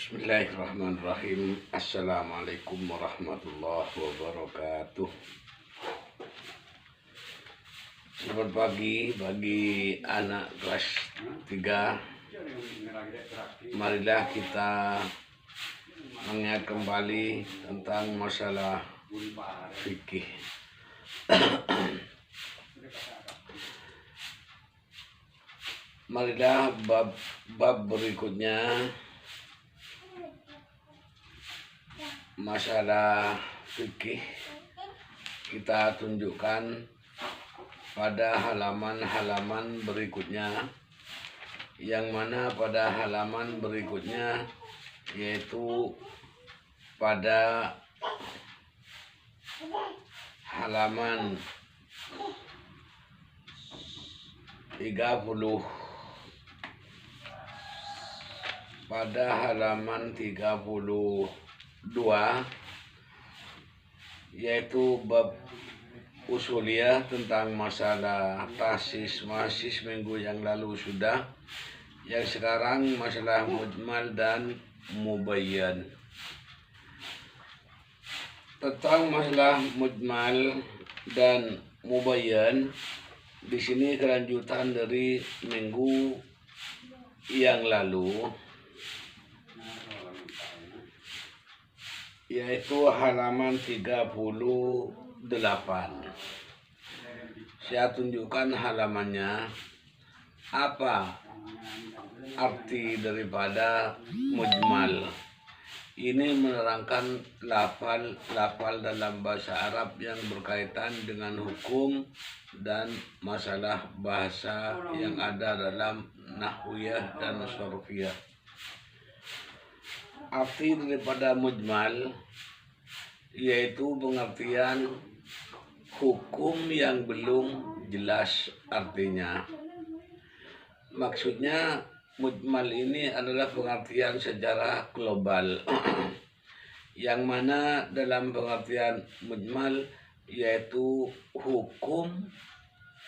Bismillahirrahmanirrahim. Assalamualaikum warahmatullahi wabarakatuh. Selamat pagi bagi anak kelas 3. Marilah kita mengingat kembali tentang masalah fikih. Marilah bab berikutnya, masalah fikih, kita tunjukkan pada halaman-halaman berikutnya, yang mana pada halaman berikutnya yaitu pada halaman 30, pada halaman 32, yaitu bab usuliyah tentang masalah tasis masis minggu yang lalu sudah. Yang sekarang masalah mujmal dan mubayyan. Tentang masalah mujmal dan mubayyan, di sini kelanjutan dari minggu yang lalu, yaitu halaman 38. Saya tunjukkan halamannya. Apa arti daripada mujmal? Ini menerangkan lafal dalam bahasa Arab yang berkaitan dengan hukum dan masalah bahasa yang ada dalam nahwiyah dan sorfiyah. Arti daripada mujmal yaitu pengertian hukum yang belum jelas artinya. Maksudnya mujmal ini adalah pengertian secara global yang mana dalam pengertian mujmal yaitu hukum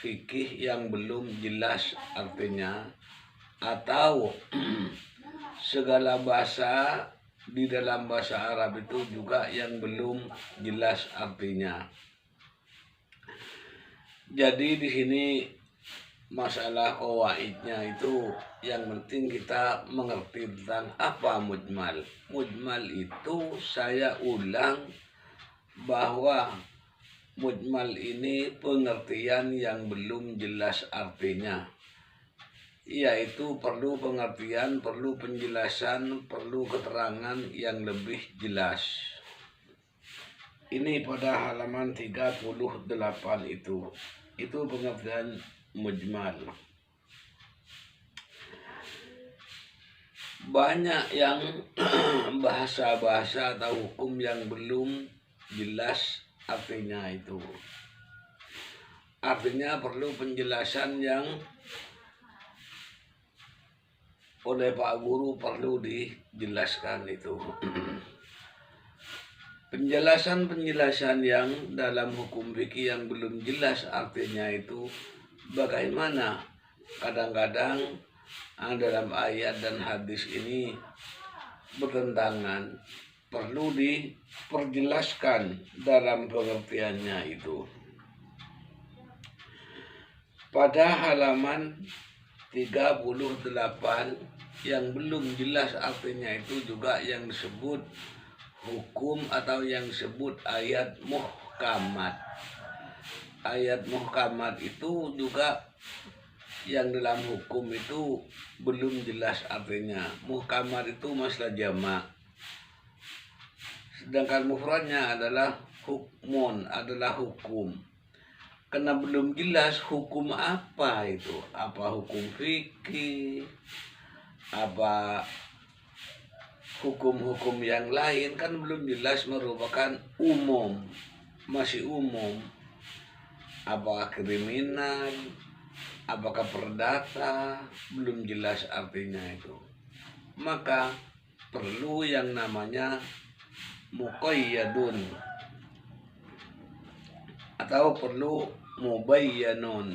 fikih yang belum jelas artinya, atau segala bahasa di dalam bahasa Arab itu juga yang belum jelas artinya. Jadi di sini masalah qawaidnya itu yang penting kita mengerti tentang apa mujmal. Mujmal itu, saya ulang, bahwa mujmal ini pengertian yang belum jelas artinya, yaitu perlu pengertian, perlu penjelasan, perlu keterangan yang lebih jelas. Ini pada halaman 38 itu pengertian mujmal. Banyak yang bahasa-bahasa atau hukum yang belum jelas artinya itu. Artinya perlu penjelasan yang oleh Pak Guru perlu dijelaskan itu. Penjelasan-penjelasan yang dalam hukum fikih yang belum jelas artinya itu bagaimana? Kadang-kadang dalam ayat dan hadis ini bertentangan, perlu diperjelaskan dalam pengertiannya itu. Pada halaman 38 yang belum jelas artinya itu juga yang disebut hukum atau yang disebut ayat muhkamat. Ayat muhkamat itu juga yang dalam hukum itu belum jelas artinya. Muhkamat itu masalah jamak, sedangkan mufradnya adalah hukmun, adalah hukum. Karena belum jelas hukum apa itu, apa hukum fikih, apa hukum-hukum yang lain, kan belum jelas, merupakan umum, masih umum. Apakah kriminal, apakah perdata, belum jelas artinya itu. Maka perlu yang namanya muqayyadun atau perlu mubayyanun.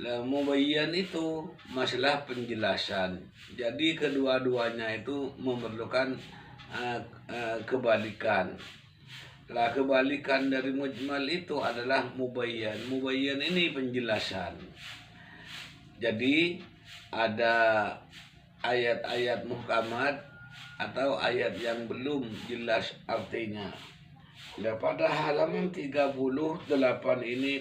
Lah mubayyan itu masalah penjelasan. Jadi kedua-duanya itu memerlukan kebalikan. Lah kebalikan dari mujmal itu adalah mubayyan. Mubayyan ini penjelasan. Jadi ada ayat-ayat muhkamat atau ayat yang belum jelas artinya. Ya, pada halaman 38 ini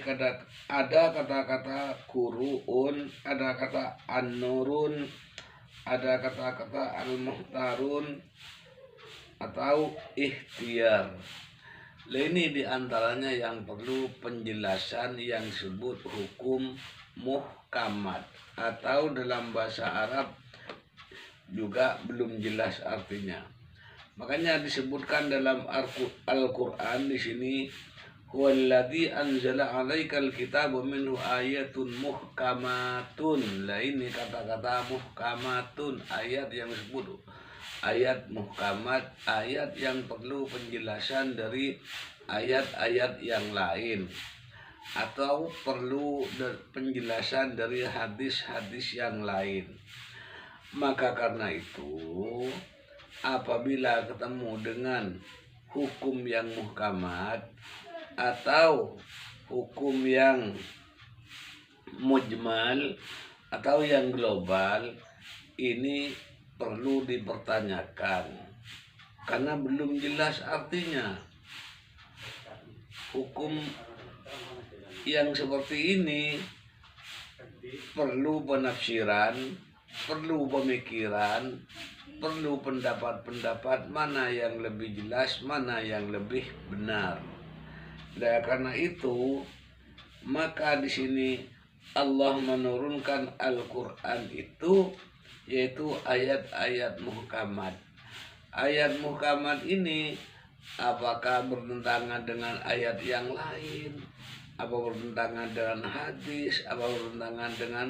ada kata-kata kuruun, ada kata an-nurun, ada kata-kata al-muhtarun atau ikhtiar. Nah, ini diantaranya yang perlu penjelasan yang disebut hukum muhkamat atau dalam bahasa Arab juga belum jelas artinya. Makanya disebutkan dalam Al-Qur'an di sini huwallazi anzala 'alaikal kitaba minhu ayatun muhkamatun. Lah ini kata-kata muhkamatun, ayat yang disebut ayat muhkamat, ayat yang perlu penjelasan dari ayat-ayat yang lain atau perlu penjelasan dari hadis-hadis yang lain. Maka karena itu apabila ketemu dengan hukum yang muhkamat atau hukum yang mujmal atau yang global, ini perlu dipertanyakan karena belum jelas artinya. Hukum yang seperti ini perlu penafsiran, perlu pemikiran, perlu pendapat-pendapat mana yang lebih jelas, mana yang lebih benar. Dan karena itu, maka di sini Allah menurunkan Al-Qur'an itu yaitu ayat-ayat muhkamat. Ayat muhkamat ini apakah bertentangan dengan ayat yang lain, apa bertentangan dengan hadis, apa bertentangan dengan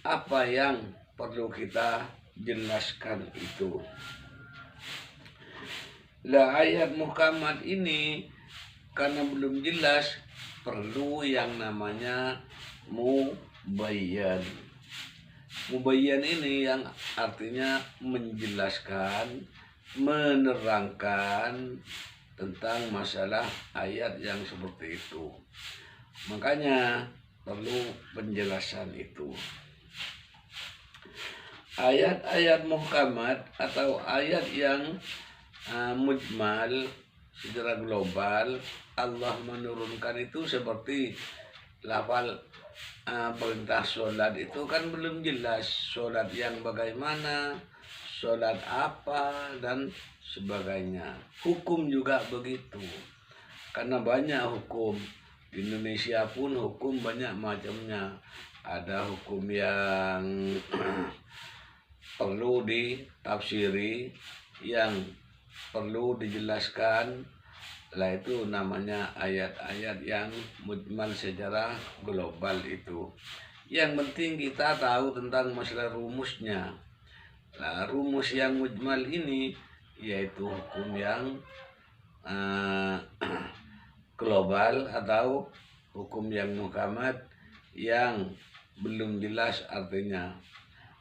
apa yang perlu kita jelaskan itu. Lah ayat muhkamat ini karena belum jelas perlu yang namanya mubayyan. Mubayyan ini yang artinya menjelaskan, menerangkan tentang masalah ayat yang seperti itu. Makanya perlu penjelasan itu. Ayat-ayat muhkamat atau ayat yang mujmal secara global, Allah menurunkan itu seperti lafal perintah sholat itu kan belum jelas sholat yang bagaimana, sholat apa dan sebagainya. Hukum juga begitu, karena banyak hukum. Di Indonesia pun hukum banyak macamnya. Ada hukum yang perlu ditafsiri, yang perlu dijelaskan. Lah itu namanya ayat-ayat yang mujmal secara global itu. Yang penting kita tahu tentang masalah rumusnya. Nah, rumus yang mujmal ini yaitu hukum yang global atau hukum yang muhkamat yang belum jelas artinya.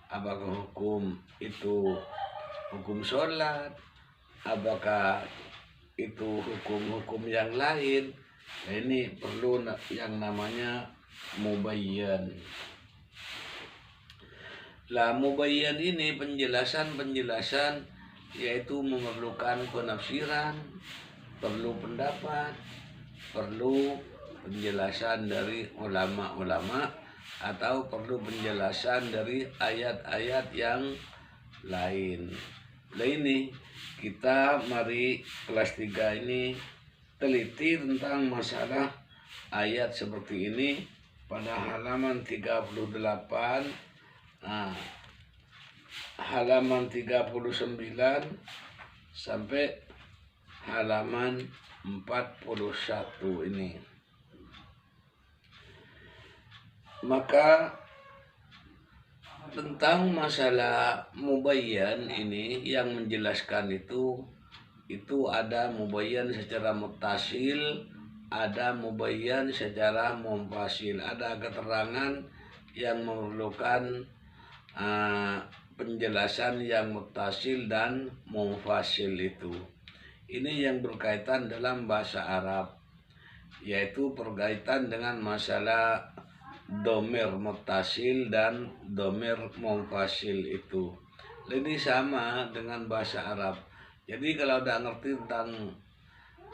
Apakah hukum itu hukum sholat, apakah itu hukum-hukum yang lain. Nah, ini perlu yang namanya mubayyan. Lah mubayyan ini penjelasan yaitu memerlukan penafsiran, perlu pendapat, perlu penjelasan dari ulama-ulama atau perlu penjelasan dari ayat-ayat yang lain. Nah ini kita mari kelas 3 ini teliti tentang masalah ayat seperti ini pada halaman 38, halaman 39 sampai halaman 41 ini. Maka tentang masalah mubayyan ini yang menjelaskan itu ada mubayyan secara muttasil, ada mubayyan secara munfasil, ada keterangan yang memerlukan penjelasan yang mutasil dan munfasil itu. Ini yang berkaitan dalam bahasa Arab, yaitu berkaitan dengan masalah domir mutasil dan domir munfasil itu. Ini sama dengan bahasa Arab. Jadi kalau udah ngerti tentang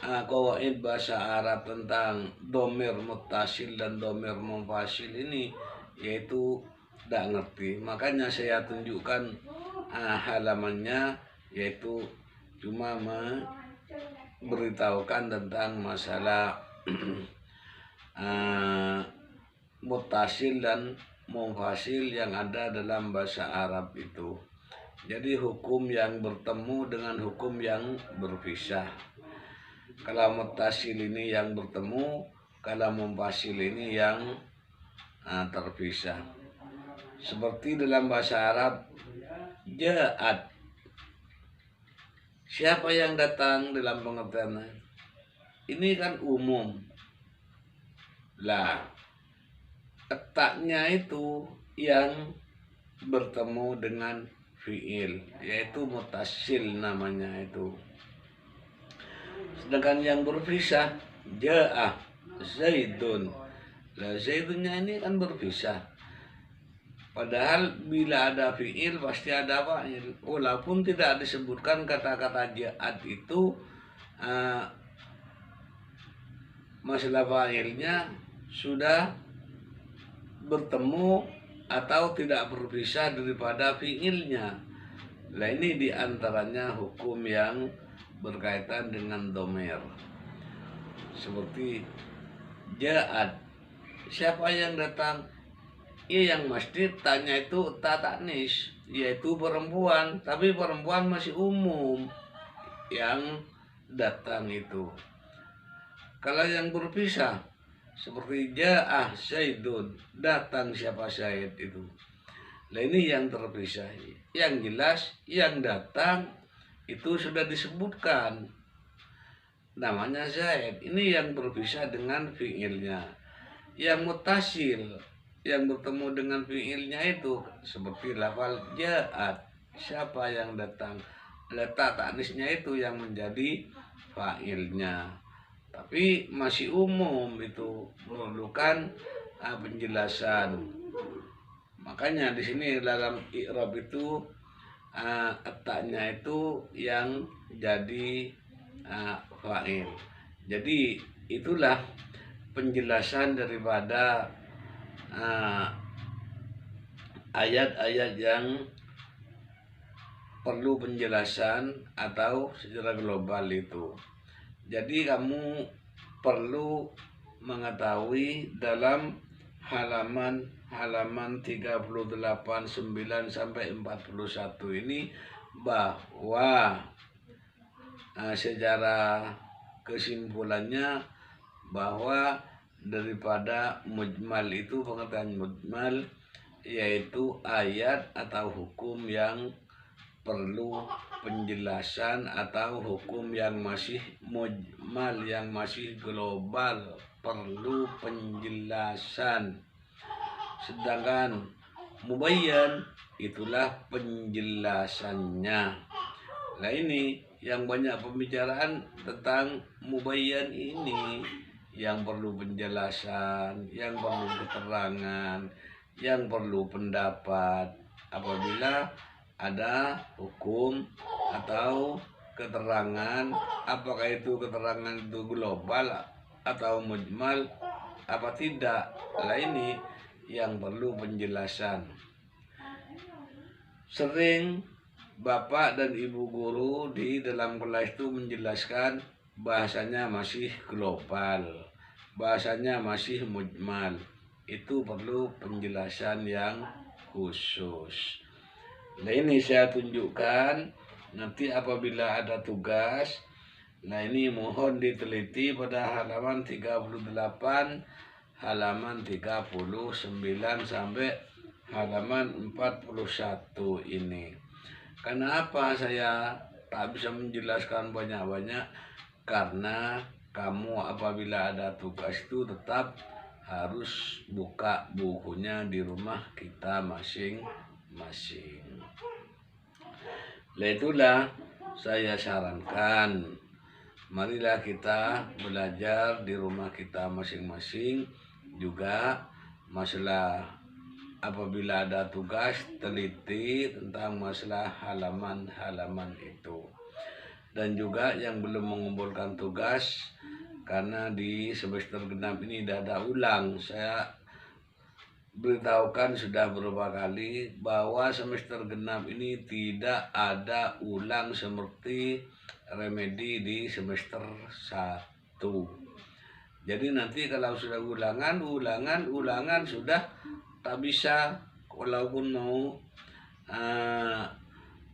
kawaid bahasa Arab tentang domir mutasil dan domir munfasil ini, yaitu udah ngerti. Makanya saya tunjukkan halamannya, yaitu cuma memberitahukan tentang masalah mutasil dan munfasil yang ada dalam bahasa Arab itu. Jadi hukum yang bertemu dengan hukum yang berpisah. Kalau mutasil ini yang bertemu, kalau munfasil ini yang terpisah. Seperti dalam bahasa Arab, ja'at. Siapa yang datang dalam pengertian ini kan umum. Lah, letaknya itu yang bertemu dengan fiil, yaitu mutasil namanya itu. Sedangkan yang berpisah, ja'a Zaidun. Lah Zaidunnya ini kan berpisah. Padahal bila ada fiil pasti ada fa'il. Walaupun tidak disebutkan kata-kata ja'at itu masalah fa'ilnya sudah bertemu atau tidak berpisah daripada fiilnya. Nah ini diantaranya hukum yang berkaitan dengan domir. Seperti ja'at, siapa yang datang? Ya yang mesti tanya itu tatanis, yaitu perempuan. Tapi perempuan masih umum yang datang itu. Kalau yang berpisah, seperti ja'ah Zaidun, datang siapa Zaid itu. Nah ini yang terpisah. Yang jelas yang datang itu sudah disebutkan, namanya Zaid. Ini yang berpisah dengan fiilnya. Yang mutasil, yang bertemu dengan fiilnya itu seperti lafal ja'at, siapa yang datang. Letak taknisnya itu yang menjadi fa'ilnya. Tapi masih umum itu, memerlukan penjelasan. Makanya di sini dalam i'rab itu letaknya itu yang jadi fa'il. Jadi itulah penjelasan daripada ayat-ayat yang perlu penjelasan atau secara global itu. Jadi kamu perlu mengetahui dalam halaman 38, 9 sampai 41 ini bahwa secara kesimpulannya bahwa daripada mujmal itu, pengertian mujmal yaitu ayat atau hukum yang perlu penjelasan atau hukum yang masih mujmal, yang masih global, perlu penjelasan. Sedangkan mubayyan itulah penjelasannya. Nah ini yang banyak pembicaraan tentang mubayyan ini, yang perlu penjelasan, yang perlu keterangan, yang perlu pendapat apabila ada hukum atau keterangan, apakah itu keterangan itu global atau mujmal apa tidak. Nah ini yang perlu penjelasan. Sering bapak dan ibu guru di dalam kelas itu menjelaskan bahasanya masih global, bahasanya masih mujmal. Itu perlu penjelasan yang khusus. Nah ini saya tunjukkan nanti apabila ada tugas. Nah ini mohon diteliti pada halaman 38, halaman 39 sampai halaman 41 ini. Kenapa saya tak bisa menjelaskan banyak-banyak? Karena kamu apabila ada tugas itu tetap harus buka bukunya di rumah kita masing-masing. Itulah saya sarankan, marilah kita belajar di rumah kita masing-masing. Juga masalah apabila ada tugas, teliti tentang masalah halaman-halaman itu. Dan juga yang belum mengumpulkan tugas, karena di semester genap ini tidak ada ulang. Saya beritahukan sudah beberapa kali bahwa semester genap ini tidak ada ulang seperti remedi di semester 1. Jadi nanti kalau sudah ulangan sudah tak bisa, walaupun mau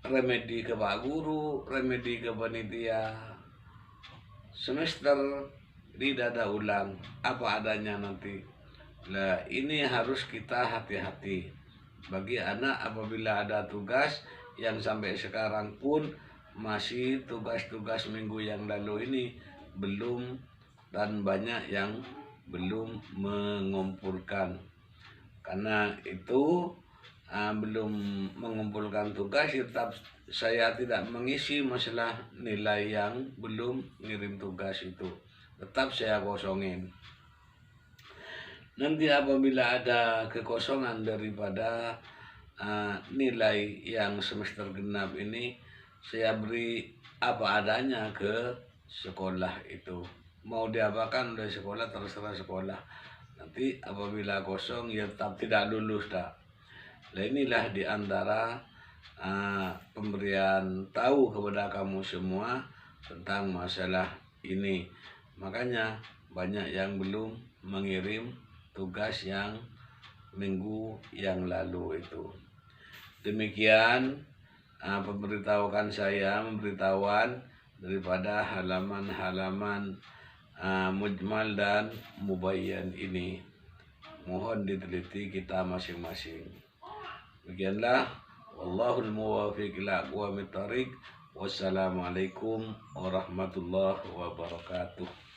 remedi ke Pak Guru, remedi ke panitia, semester tidak ada ulang, apa adanya nanti. Nah, ini harus kita hati-hati. Bagi anak apabila ada tugas yang sampai sekarang pun masih tugas-tugas minggu yang lalu ini belum, dan banyak yang belum mengumpulkan. Karena itu belum mengumpulkan tugas, tetap saya tidak mengisi masalah nilai yang belum ngirim tugas itu, tetap saya kosongin. Nanti apabila ada kekosongan daripada nilai yang semester genap ini, saya beri apa adanya ke sekolah itu. Mau diapakan oleh sekolah, terserah sekolah. Nanti apabila kosong ya tetap tidak lulus dah. Nah, inilah diantara pemberian tahu kepada kamu semua tentang masalah ini. Makanya banyak yang belum mengirim tugas yang minggu yang lalu itu. Demikian pemberitahuan saya, memberitahuan daripada halaman-halaman mujmal dan mubayyan ini. Mohon diteliti kita masing-masing. Demikianlah, wallahul muwaffiq ila aqwamit thariq. Wassalamualaikum warahmatullahi wabarakatuh.